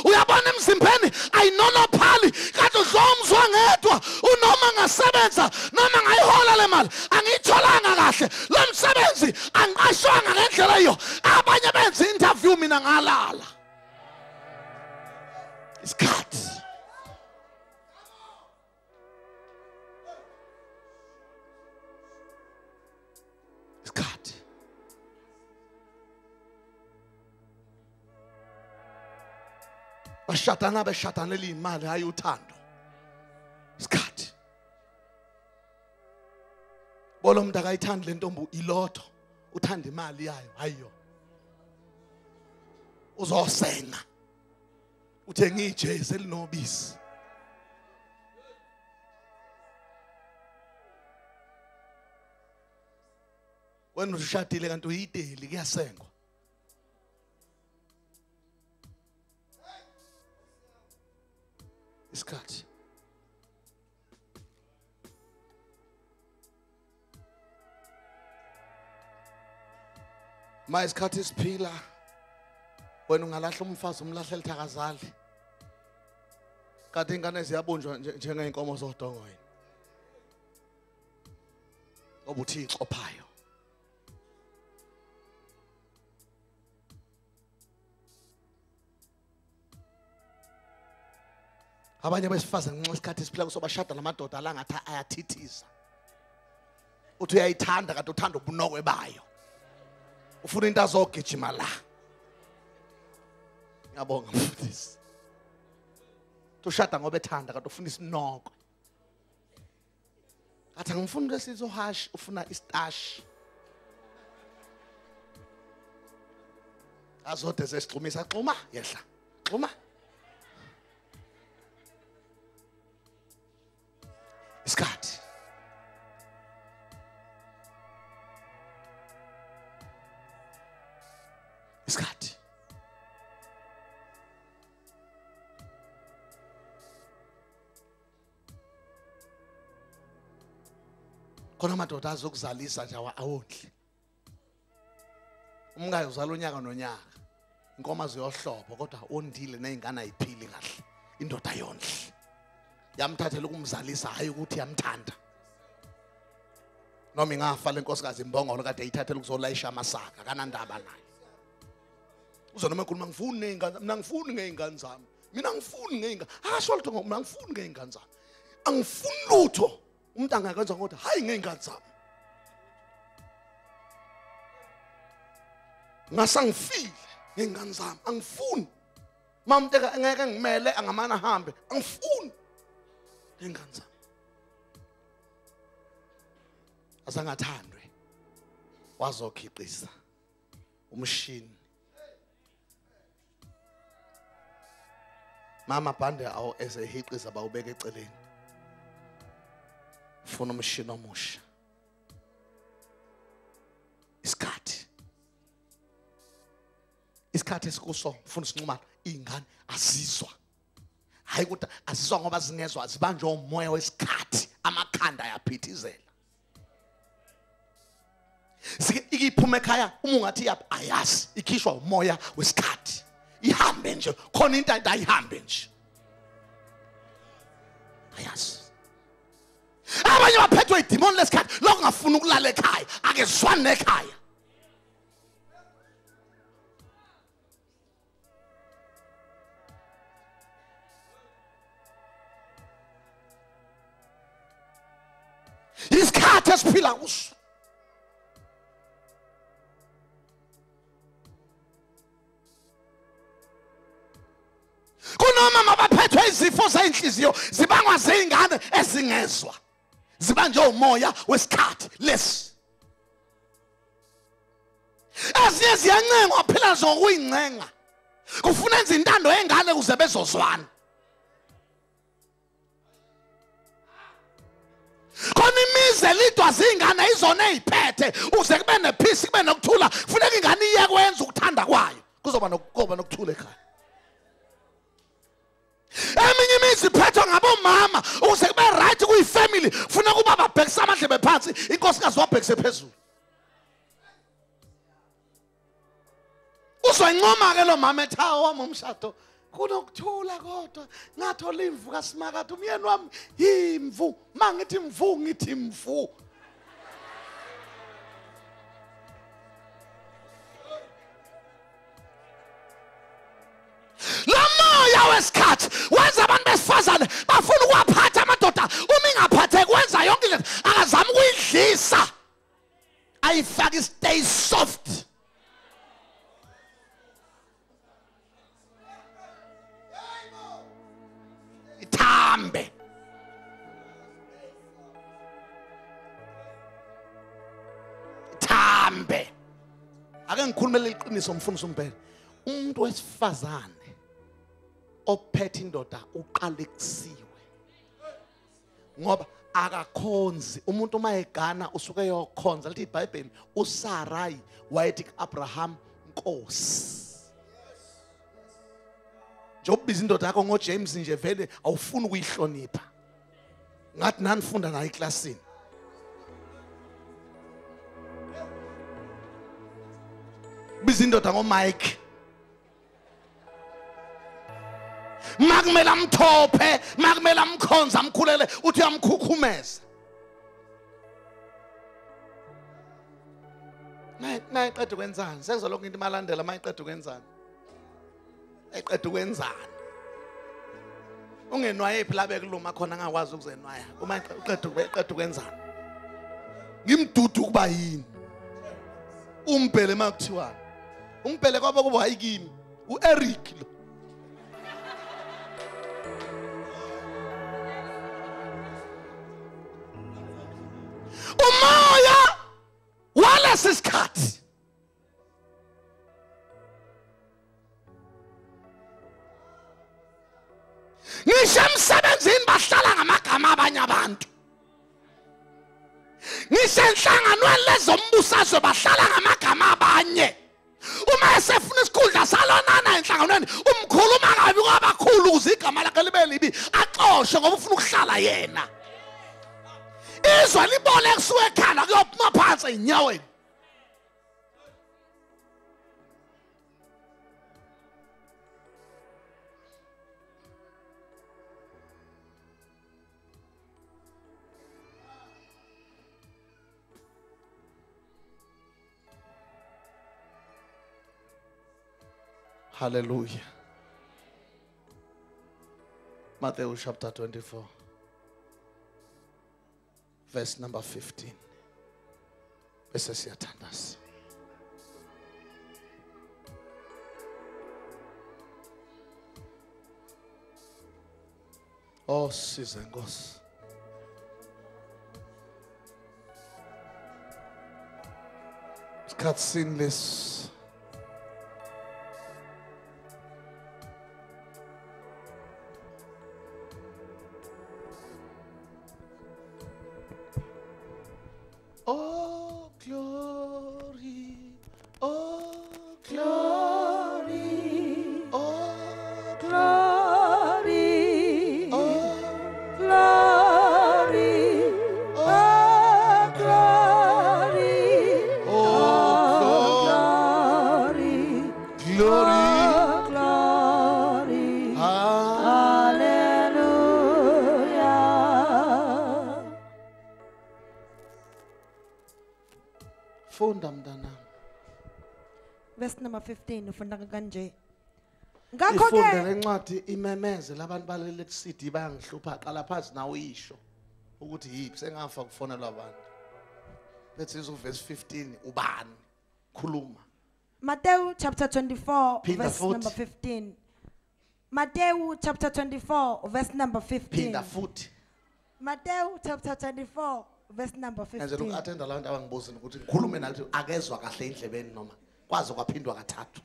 uyabona emzimbeni ayinonophali kanti udlomzwa ngedwa unoma ngasebenza noma ngayihola le mali angiyitholanga kahle lo msebenzi angiqashwanga ngendlela iyo abanye benza interview mina ngalala isikhathi bashatana beshatanela imali hayi uthando isikhathi bolo umuntu akayithandi le ntombi ilotho uthanda imali yayo hayiyo uzosenga uthe ngijezi elinobisi wena ushadile kanti uyideli kuyasengwa isikhathi isikhathi siphila wena ungalahla umfazi umlahle lithakazali kanti ingane ziyabunjwa njengeinkomo zodongoyini obuthi ixophayo abanye besifazane nxa isikhathi siphila kuso bashada namadoda la ngathi ayathithiza uthi uyayithanda kanti uthanda ubunokwe bayo ufuna into azogijima la ngiyabonga mfundisi ushada ngoba ethanda kanti ufuna isinoko athi angifuni lesizwe hash ufuna istash azode sesixhumisa xhuma yehla xhuma isikhathi isikhathi khona amadoda azokuzalisa nje awondli umngayo uzala unyaka nonyaka inkomo ziyohlobo kodwa ondile nezingane ayiphili kahle indoda yondli yamthathela ukumzalisa hayi ukuthi yamthanda noma ingafa lenkosikazi imbongolo kade ayithathela ukuzolayisha amasaka kanandaba naye uzonoma ekhuluma ngifuni nezingane mina ngifuni ngezingane zami mina ngifuni ngezingane asho lutho mina ngifuni ngezingane zami angifuni lutho umuntu angakwenza ngokuthi hayi ngezingane zami ngasangifile ngezingane zami angifuni mamnteka engeke ngimele angamana hambe angifuni ngezingane zami asangathandwe wazokhiqiza umshini mama bhande awo esehiqiza bawubeka eceleni ufuna umshini omusha isikhathi esikuso ufuna isinquma ingane azizwa hayi ukuthi azizwa ngoba zingezwa zibanjwe umoya wesikhathi amakhanda ayaphithizela ikiphuma ekhaya uma ungathi ayazi ikhishwa umoya wesikhathi ihambe nje khona into ayihambe nje ayazi abanye baphethwe idemon lesikhathi lokungafuna ukulala ekhaya akezwani nekhaya isikhathi esiphila kuso kunoma baphethwe izifo zeinhliziyo zibangwa zingane ezingezwa zibanje umoya wesikhathi lesi ezinye ziyancengwa phela zokuyincenga kufuna enza intando yengane kuze bezozwana khona imize lidwa zingane izona eziphethe uze kube nepeace kube nokuthula kufuneka ingane iye kwenza ukuthanda kwayo kuzoba nokuthula ekhaya eminye imizi iphethwe ngabomama uze kube right kuyifamily funa kuba babhekisa amadlebe phansi inkosikazi wabhekise phezulu uzoyincoma ke lo mama ethawa wami umshado kunokuthula kodwa ngathola imvu kaSimakade umyeni wami imvu mangithi imvu ngithi imvu Lamoya wesikhathi wenza abantu besifazane bafuna ukuwaphatha amadoda uma ingaphatheki wenza yonke lento akazama ukuyidlisa ayifake stay soft ithambe ake ngikhulumele iqiniso mfundisi umpela umuntu wesifazane ophethe indoda uqalekisiwe ngoba akakhonzi umuntu uma egana usuke yokhonza lithi iBhayibheli uSarai wayethi kuAbraham Nkosi njokubiza indoda yakho ngoJames nje vele awufuni ukuyihlonipha ngathi nanifunda nayo eklasini biza indoda ngoMike makumele amthophe makumele amkhonza amkhulele uthi uyamkhukhumeza mayiqeda ukwenzani senza lokho into imalandela mayiqeda ukwenzani eqeda ukwenzani ungenwaye phela bekuluma khona angakwazi ukuzenwaya uma eqeda ukwenzani ngimdudu kuba yini umbhele makuthiwa umbhele kwaba kuba hayikini uEric lo umoya walesisikhathi ngisho emsebenzini bahlala ngamagama abanye abantu ngisho enhlanganweni lezombusazwe bahlala ngamagama abanye uma esefuna isikhundla salonana enhlanganweni umkhuluma kabi kwabakhulu ukuze igama lakhe libe libi axoshwe ngoba ufuna ukuhlala yena izwe libole kusuka ekhanda kuyophuma phansi enyaweni Hallelujah. Matthew chapter 24. Verse number 15. Bese siyathandaza. Oh size Nkosi. Isikhathi sinless. Oh glory, oh glory, oh glory, oh glory, oh glory, oh glory, glory, glory, hallelujah. Funda mntana. Verse number 15 ufunda kanje. Ngakho ke ifunda lencwadi imemeze labantu balele kuCD bayangihlupha qala phansi nawe uyisho ukuthi yipi sengafa kufonelwa abantu. Let's use verse 15 ubani khuluma. Matthew chapter 24 Pinda verse futhi. number 15. Matthew chapter 24 verse number 15. Pinda futhi. Matthew chapter 24 verse number Enze 15. lokuattenda labantu abangibuzini ukuthi ngikhulume nathi akezwa kahle endlebeni noma kwazi kwaphindwa kathathu.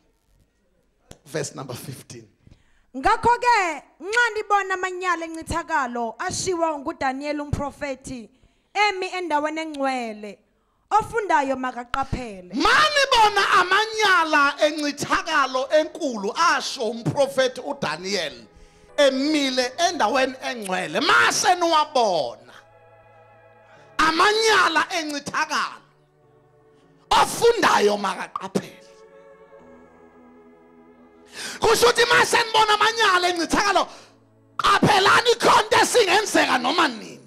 Verse number 15. Ngakho ke nxa nibona amanyala encithakalo ashiwa nguDaniel umprofeti emi endaweni engcwele ofundayo makaqaphele. Mani bona amanyala encithakalo enkulu asho umprofeti uDaniel emile endaweni engcwele mase niwabona amanyala encithakalo ofundayo makaqaphele. kusho ukuthi mase nibona amanyala encithakalo qaphelani ikhonto esingenzeka noma nini.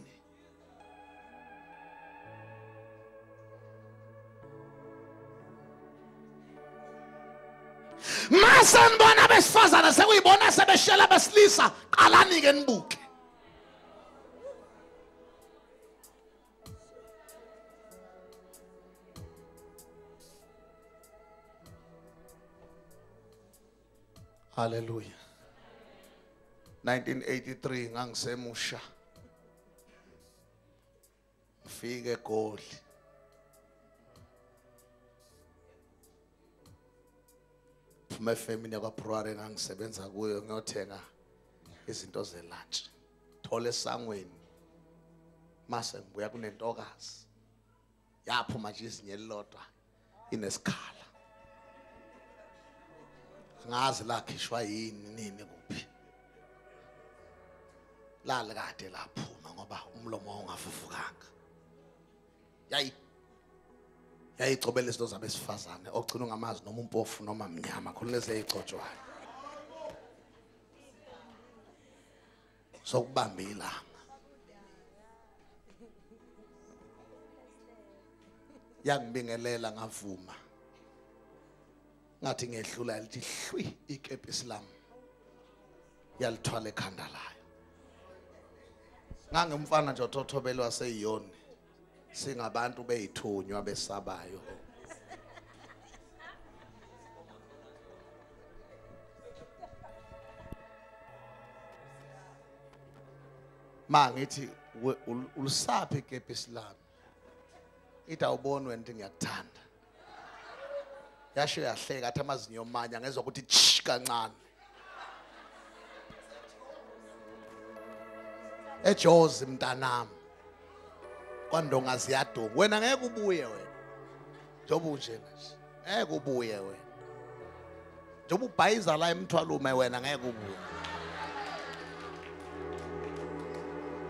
Mase nibona besifazana sekuyibona sebeshela besilisa qalani ke nibuke. Hallelujah. 1983 ngangisemusha. Ngifike eGoli. Phuma family yakwaPrware ngangisebenza kuyo ngiyothenga izinto zelunch. Thola esangweni. Mase ngibuya kunentokazi. Yaphuma nje izinye elilodwa inesikhala. Ngazi lakhishwa yini nini kuphi. Lale kade laphuma ngoba umlomo ongavuvukanga. Yayicobela izinto zabesifazane ogcina ungamazi noma umpofu noma mnyama khona lezi ezicotshwayo. Sokubamba ilanga. Yangibingelela ngavuma. Ngathi ngedlula lithi hlwi ikepisi lami yalithwala ekhanda layo. Ngangumfana nje othothobelwa seyiyoni singabantu beyithunywa besabayo. Mangithi ulisaphi ikepisi lami. Ithi awuboni wena ukuthi ngiyakuthanda. Yasho yahleka athi amazinyo omanya ngezwe ukuthi tsh kancane. Ejozi mntanami. Kwandonga ziyadunga. Wena ngeke ubuye wena. Njoba unje nje. Ngeke ubuye wena. Njoba ubhayiza la emthwalume wena ngeke ubuye.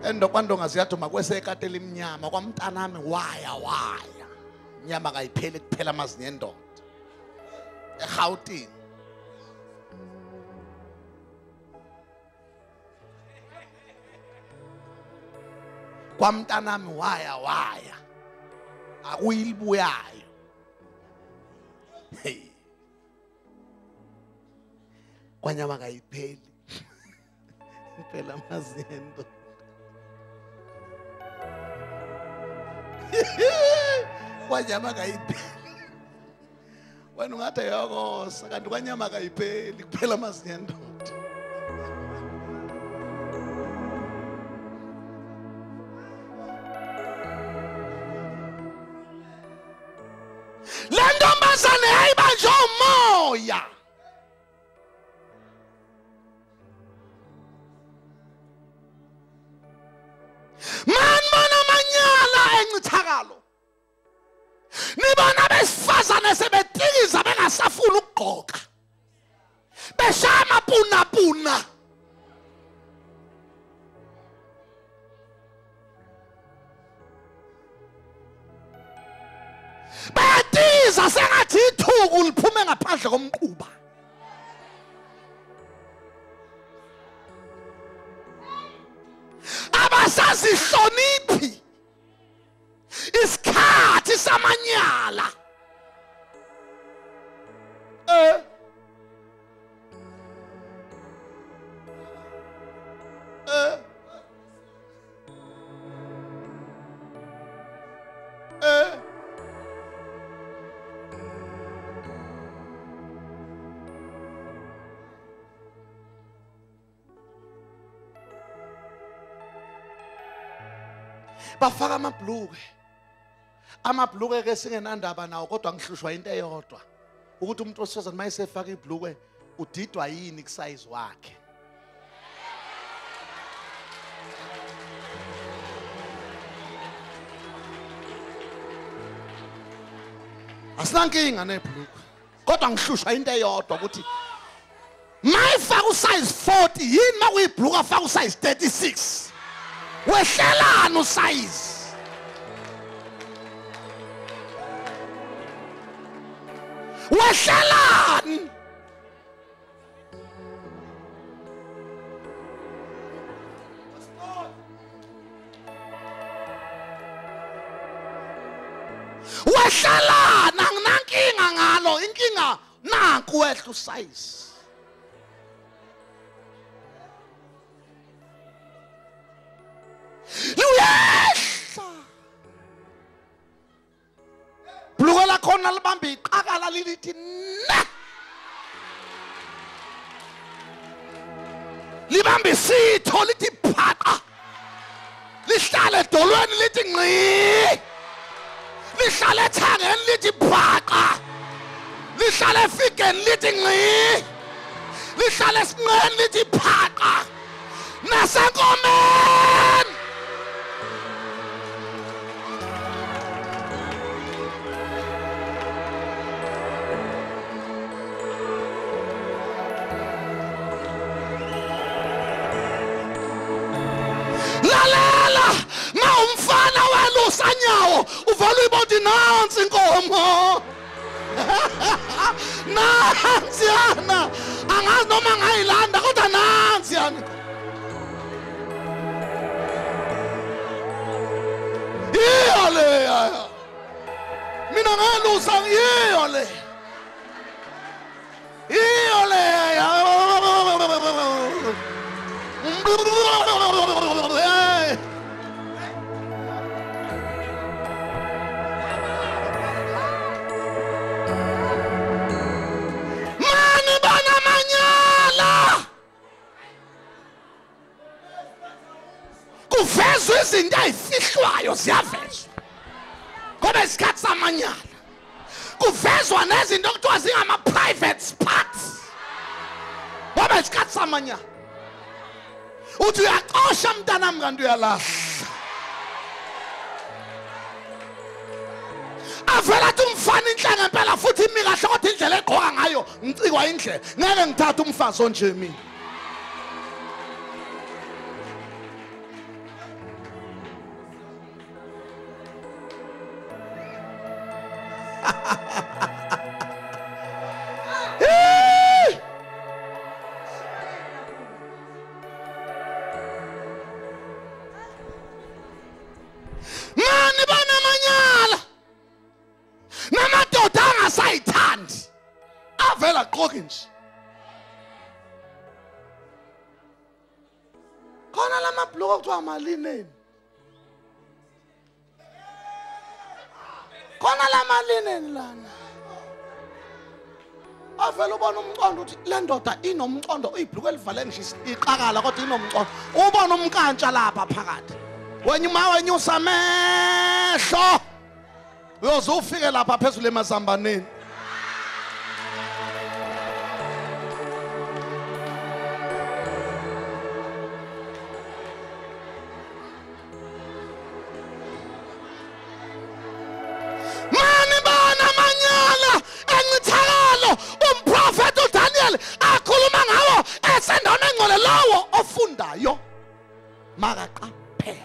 Endo kwandonga ziyaduma kwesekade limnyama kwamntanami waya. Nyama kayipheli kuphela amazinyo endoda. eGauteng. Kwamntanami waya akuyilibuyayo. Hey. Kwanyama kayipheli. Kuphela amazinyo. Kwanyama kayipheli. Wena ungathi yakosa kanti kwanyama kayipheli kuphela amazinyo endoda. Le ntombazane yayibanjwe umoya. Manibona amanyala encithakalo. Nibona besifazane sebetikiza bengasafuna ukugqoka. Beshaya amapuna. Betiza sengathi ithuku liphume ngaphandle komquba. Abasazihloniphi isikhathi samanyala. Bafaka amabhluke ke singenandaba nawo kodwa ngihlushwa into eyodwa ukuthi umuntu osifazane mayesefaka ibhluke udidwa yini kusize wakhe. Asinankinga nebhluke kodwa ngihlushwa into eyodwa ukuthi mayifaka usize 40 yini makuyibhluke afaka usize 36 wehlelana usize. Wehlelani wehlala nanginankinga ngalo inkinga nanku wehla usize luyehla bluko lakhona libambe iqakala lilithi na libambe isitho lithi phaqa lihlale edolweni lithi ngqi lihlale ethangeni lithi phaqa lihlale efikeni lithi ngqi lihlale esinqeni lithi phaqa nasenkomeni lalela mawumfana welusa nyawo uvala ibodi nansi inkomo nansi yana angazi noma ngayilanda kodwa nansi yana iyo le mina ngelusa iyo le kuvezwa izinto ezifihlwayo ziyavezwa ngoba isikhathi samanyala kuvezwa nezinto okuthiwa zingama-private parts ngoba isikhathi samanyala uthi uyaqosha mntanami kanti uyalahla avela athi umfana inhle ngempela futhi imi kahle kodwa indlela egqoka ngayo ngicikwa indlela ngeke ngithathe umfazi onje mina mani banamanyala namadoda angasayithandi avela aqoke nje khona lamabhluku okuthiwa amalineni khona lamalineni lana avela ubona umcondo uthi le ndoda inomcondo uyibhluku elivale nje iqakala kodwa inomcondo ubona umkantsha lapha phakathi wenyusa amehlo uyoze ufike lapha phezulu emazambaneni mani bana manyala encithakalo umprofeti uDaniel akhuluma ngawo esendaweni engcwele lawo ofundayo makaqaphele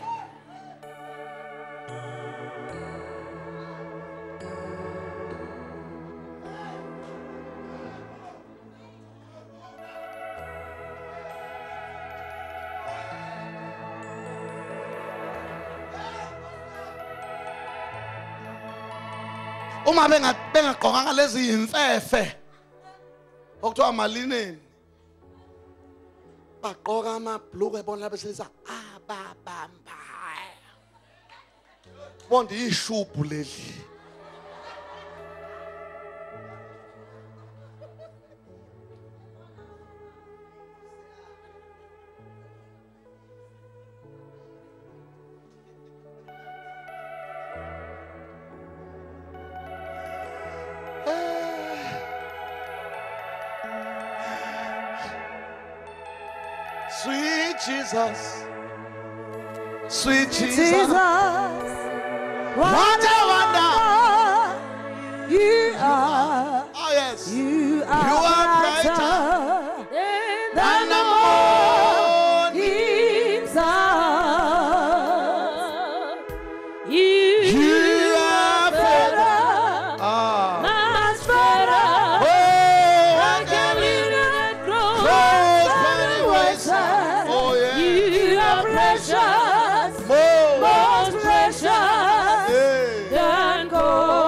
uma bengaqokanga lezi imfefe okuthiwa amalineni baqoka amabhluku ebona lapho besilisa ababamba bonde ishubhu leli Sweet Jesus, sweet Jesus, what a wonder you are. Oh yes, you are brighter than the morning sun. You are better, much better. Oh, I can live that close by the wayside. Oh yeah, you are precious, most precious than gold.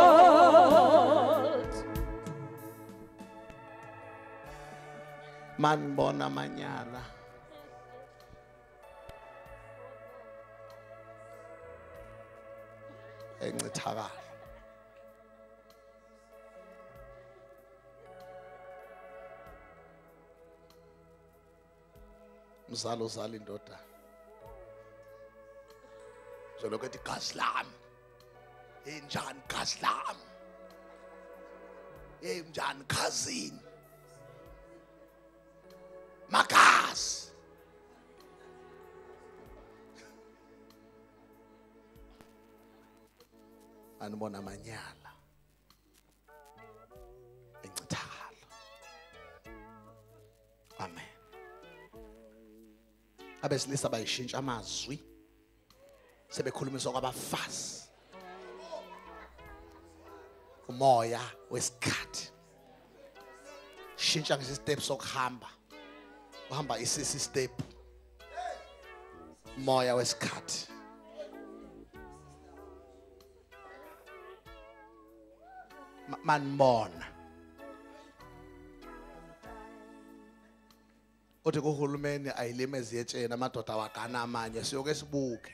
manibona amanyala encithakala. Mzalo uzala indoda zolokho ethi gazi lami enjani gazi lami enjani khazini magazi anibona amanyala encithakala. Amen. Abesilisa bayishintsha amazwi sebekhulumiswa kwabafazi. Umoya wesikhathi shintsha ngesistep sokuhamba, uhamba isisi step. Umoya wesikhathi manibona uthi kuhulumeni ayilimezi yetshena amadoda wagana amanye siyoke sibuke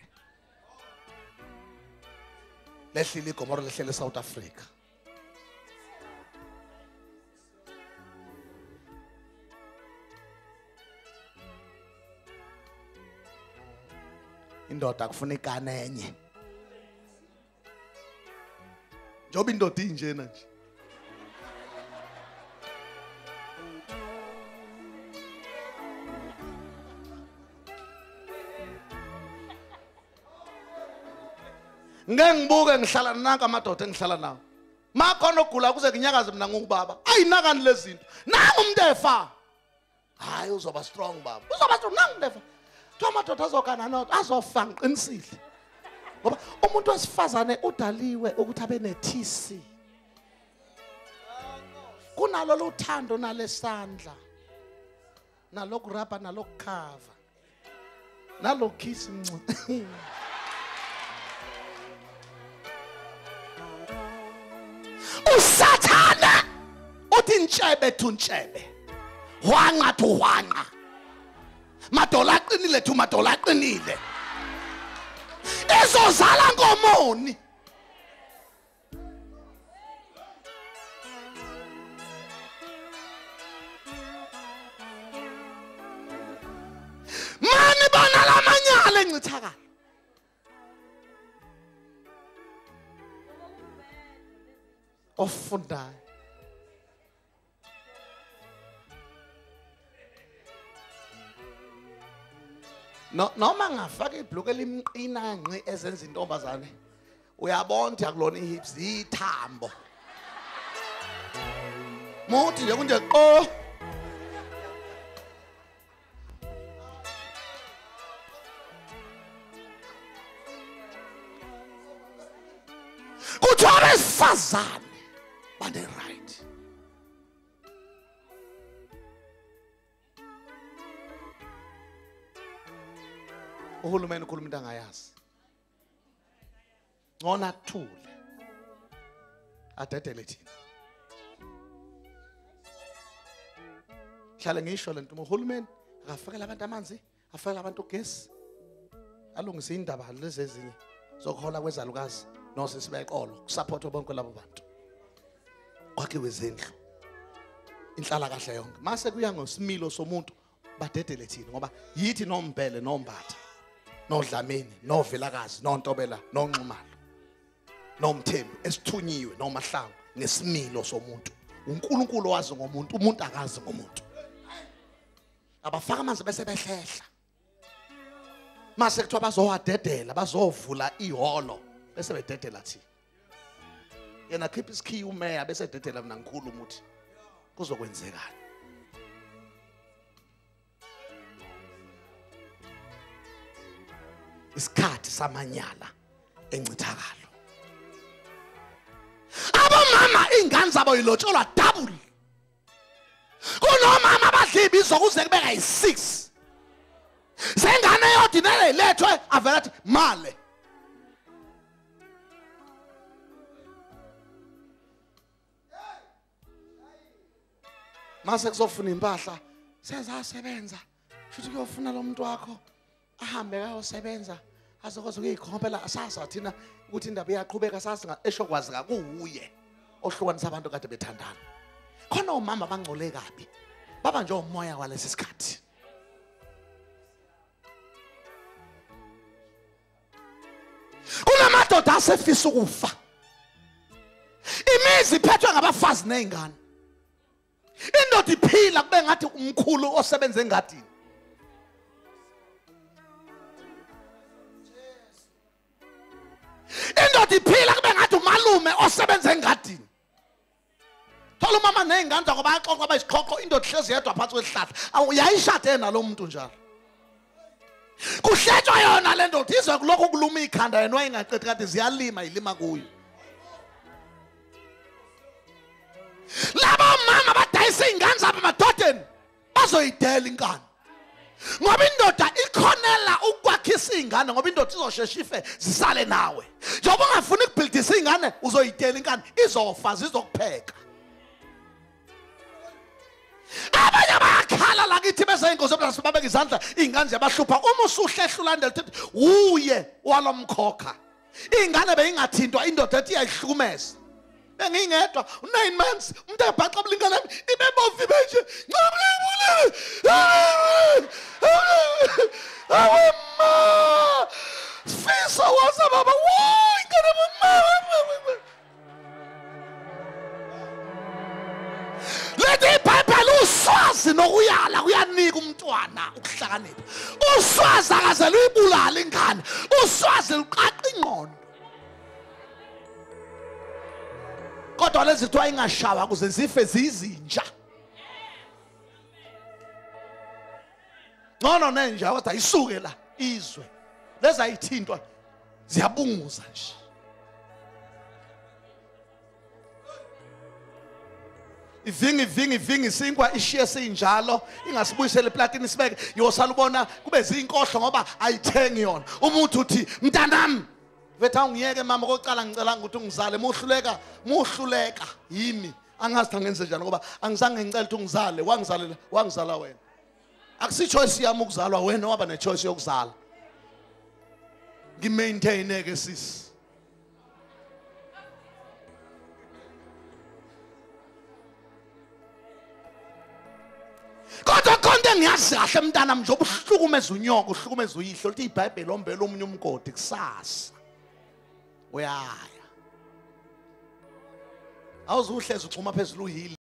lehlile igomoro lehlele South Africa. Indoda kufuna ikane enye njoba indoda injena nje. Ngeke ngibuke ngihlala nanka amadoda engihlala nawo. Makhona ogula kuze kunyakaze mina ngubaba. Ayinakani lezinto. Nangu umuntu efa. Hayi uzoba strong baba. Uzoba strong nangu umuntu efa. Thola amadoda azokana nawo azofa ngiqinisile. Ngoba umuntu wesifazane udaliwe ukuthi abe nethisi. Kunalo luthando nalesandla. Nalokurapa nalokukhava. Nalokiss mncu. Usathana uthi ntshebe thuntshebe hwanqa thu hwanqa madola aqinile thu madola aqinile ezozala ngomoni. Mani bona lamanyala encithakala. Ofundayo noma ngafaka ibhluku elimqina ngqi ezenza intombazane uyabona ukuthi akulona ihips ithambo muthi nje kunje qo kuthi abesifazane bane right. Uhulumeni ukhuluma into angayazi. Ngona thule. Adedele thina. Hlale ngisho lento uhulumeni akafakela abantu amanzi, afakela abantu ugesi. Alungise indaba lezi ezinye zokuhola kwezalukazi nosisi beqolo kusupport bonke labo bantu. Kwakhiwe izindlu. Inhlala kahle yonke. Mase kuya ngosimilo somuntu badedele thina ngoba yithi nombhele nombatha. NoDlamini, noVelakazi, noNtobela, noNxumalo. Nomthembu esithunyiwe noMahlangu nesimilo somuntu. uNkulunkulu wazi ngomuntu, umuntu akazi ngomuntu. Abafaka amanzi bese behlehla. Mase kuthiwa bazowadedela, bazovula iholo bese bededela thi. Yena khipha isikhiyi umeya bese dedela mina ngikhulu umuthi. Kuzokwenzekani? Isikhathi samanyala encithakalo. Abomama ingane zabo yilotsholwa double. Kunomama abadla ibizo kuze kube kayi6. Sengane yodinele lethwe avela athi male. Mase kuzofuna impahla sezasebenza futhi kuyofuna lo muntu wakho ahambe kayosebenza azokwazi ukuyikhophela asaza thina ukuthi indaba iyaqhubeka sasinga eshokwazi kakuuye ohlukanisa abantu kade bethandana khona umama abangcole kabi baba nje umoya kwalesi sikhathi kunamadoda asefisa ukufa imizi iphethwe ngabafazi nezingane indoda iphila kube ngathi umkhulu osebenza engadini indoda iphila kube ngathi umalume osebenza engadini thola umama nezingane zakho bayaxoxa abayisiqhoqo indoda ihlezi yedwa phansi kwesihlahla awuyayishade nalo muntu njalo kuhletshwa yona le ndoda izwe kulokho kuluma ikhanda yena wayengaqedi kade ziyalima ilima kuyo laba mama badayisa ingane zabo emadodeni bazoyidela inkani ngoba indoda ikhonela ukwakhisa ingane ngoba indoda izoshesha ife zisale nawe njengoba ungafuni ukubhildisa ingane uzoyidela inkani izofa zizokupheka abanye bayakhala la kithi bese inkosi ebulasi babeka izandla ingane ziyabahlupha uma usuhlehla ulandela uthi uye walomkhokha ingane beyingathintwa indoda ethi iyayihlukumeza bengingedwa 9 months umuntu ebhaxa bulingana ibebovu benje ncabulebule awema fisa wasa baba wo ingane mama lethi iBhayibheli uswazi nokuyala kuyanika umntwana ukuhlakanipha uswazi akaze luyibulala ingane uswazi luqaqa ingqondo kodwa lezi kuthiwa ingashawa kuze zife zizinja ngcono nenja kodwa isuke la izwe lezi ayithintwa ziyabunguza nje ivingi sinkwa ishiye sinjalo ingasibuyisele eplatini sibeke yosala ubona kube zinkohlo ngoba ayithengi yona umuntu uthi mntanami vetha ungiyeke mama kokuqala ngicela ukuthi ungizale muhluleka yimi angazi ngenze njani ngoba angizange ngicela ukuthi ungizale wangizala wena akusichoice yami ukuzalwa wena waba nechoice yokuzala ngimaintain ke sisi kodwa konke ngiyazi kahle mntana njengoba uhlukumeza unyoko uhlukumeza uyihlo lithi iBhayibheli ombele omunye umgodi kusasa uyaya awuzuhlezi uxhuma phezulu uhili